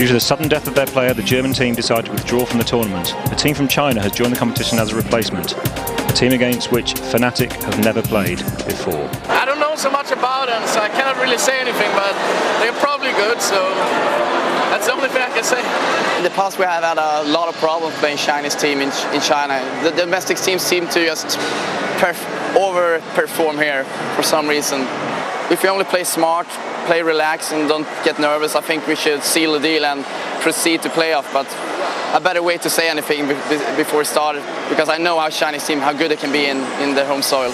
Due to the sudden death of their player, the German team decided to withdraw from the tournament. A team from China has joined the competition as a replacement, a team against which Fnatic have never played before. I don't know so much about them, so I cannot really say anything, but they're probably good, so that's the only thing I can say. In the past we have had a lot of problems playing Chinese team in China. The domestic teams seem to just overperform here for some reason. If we only play smart, play relaxed and don't get nervous, I think we should seal the deal and proceed to playoff. But a better way to say anything before it started, because I know how Chinese team, how good they can be in their home soil.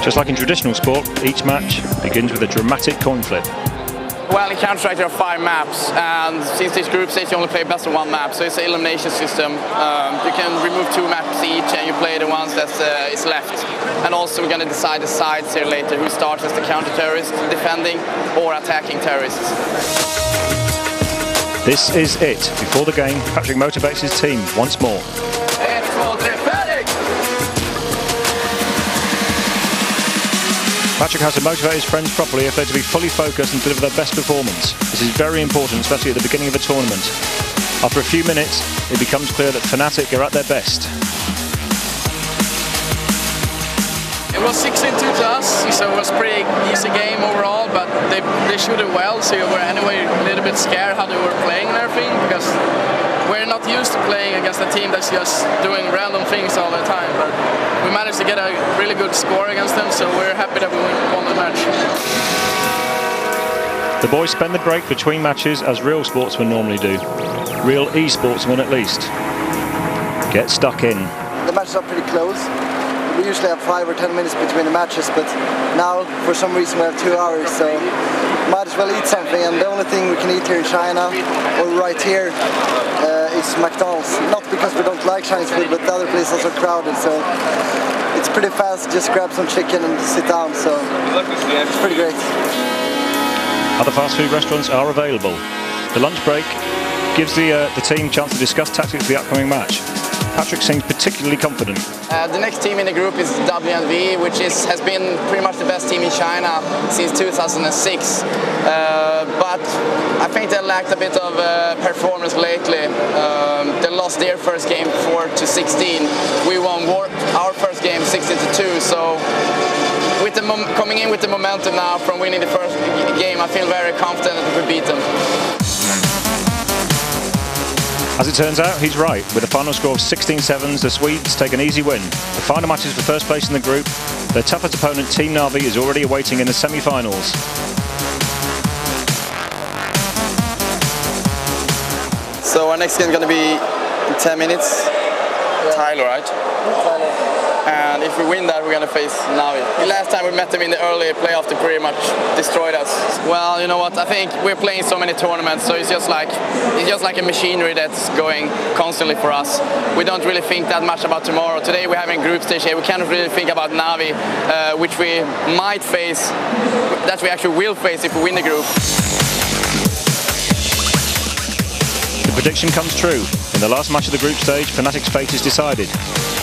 Just like in traditional sport, each match begins with a dramatic coin flip. Well, in Counter-Strike there are 5 maps, and since this group stage you only play best of 1 map, so it's an elimination system. You can remove 2 maps each and you play the ones that is left. And also we're going to decide the sides here later, who starts as the counter-terrorist, defending or attacking terrorists. This is it. Before the game, Patrick motivates his team once more. Patrick has to motivate his friends properly if they're to be fully focused and deliver their best performance. This is very important, especially at the beginning of a tournament. After a few minutes, it becomes clear that Fnatic are at their best. It was 16-2 to us, so it was a pretty easy game overall, but they shot it well, so we were anyway a little bit scared how they were playing and everything, because we're not used to playing against a team that's just doing random things all the time, but we managed to get a really good score against them, so we're happy that we won the match. The boys spend the break between matches as real sportsmen normally do. Real e-sportsmen at least. Get stuck in. The matches are pretty close. We usually have 5 or 10 minutes between the matches, but now for some reason we have 2 hours, so might as well eat something, and the only thing we can eat here in China, or right here, is McDonald's. Not because we don't like Chinese food, but the other places are crowded, so it's pretty fast, just grab some chicken and sit down, so it's pretty great. Other fast food restaurants are available. The lunch break gives the team a chance to discuss tactics for the upcoming match. Patrick seems particularly confident. The next team in the group is WNV, which has been pretty much the best team in China since 2006. But I think they lacked a bit of performance lately. They lost their first game 4-16. We won our first game 16-2. So with coming in with the momentum now from winning the first game, I feel very confident that we could beat them. As it turns out, he's right. With a final score of 16-7, the Swedes take an easy win. The final matches for first place in the group. Their toughest opponent, Team Na'Vi, is already awaiting in the semi-finals. So our next game is going to be in 10 minutes. Tyler, right? Tyler. And if we win that, we're going to face Na'Vi. The last time we met them in the early playoff, they pretty much destroyed us. Well, you know what? I think we're playing so many tournaments, so it's just like a machinery that's going constantly for us. We don't really think that much about tomorrow. Today we're having group stage here. We can't really think about Na'Vi, which we might face, that we actually will face if we win the group. The prediction comes true. In the last match of the group stage, Fnatic's fate is decided.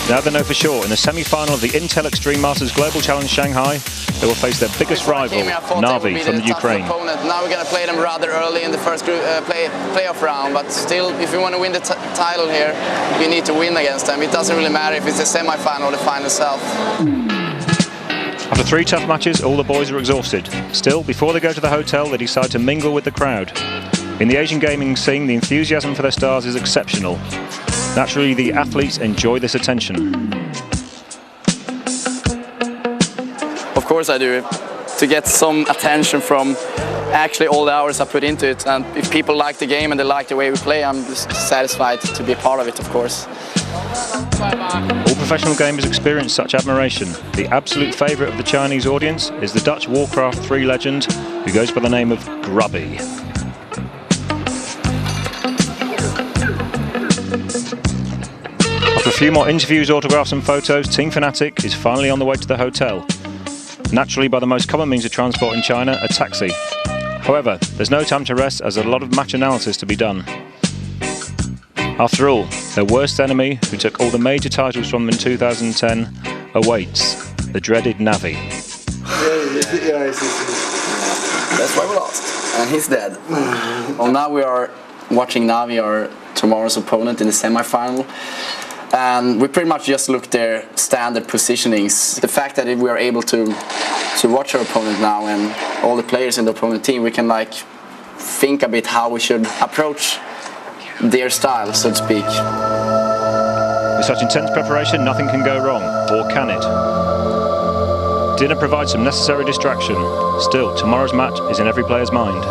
Now they know for sure, in the semi-final of the Intel Extreme Masters Global Challenge Shanghai, they will face their biggest rival, Na'Vi from the Ukraine. Now we're going to play them rather early in the first group, playoff round, but still, if we want to win the title here, we need to win against them. It doesn't really matter if it's the semi-final or the final itself. After 3 tough matches, all the boys are exhausted. Still, before they go to the hotel, they decide to mingle with the crowd. In the Asian gaming scene, the enthusiasm for their stars is exceptional. Naturally, the athletes enjoy this attention. Of course I do. To get some attention from actually all the hours I put into it. And if people like the game and they like the way we play, I'm just satisfied to be a part of it, of course. All professional gamers experience such admiration. The absolute favourite of the Chinese audience is the Dutch Warcraft 3 legend, who goes by the name of Grubby. After a few more interviews, autographs and photos, Team Fnatic is finally on the way to the hotel. Naturally, by the most common means of transport in China, a taxi. However, there's no time to rest as a lot of match analysis to be done. After all, their worst enemy, who took all the major titles from them in 2010, awaits, the dreaded Na'Vi. That's why we lost. And he's dead. Well, now we are watching Navi, our tomorrow's opponent in the semi-final. And we pretty much just look their standard positionings. The fact that if we are able to watch our opponent now and all the players in the opponent team, we can like think a bit how we should approach their style, so to speak. With such intense preparation, nothing can go wrong, or can it? Dinner provides some necessary distraction. Still, tomorrow's match is in every player's mind.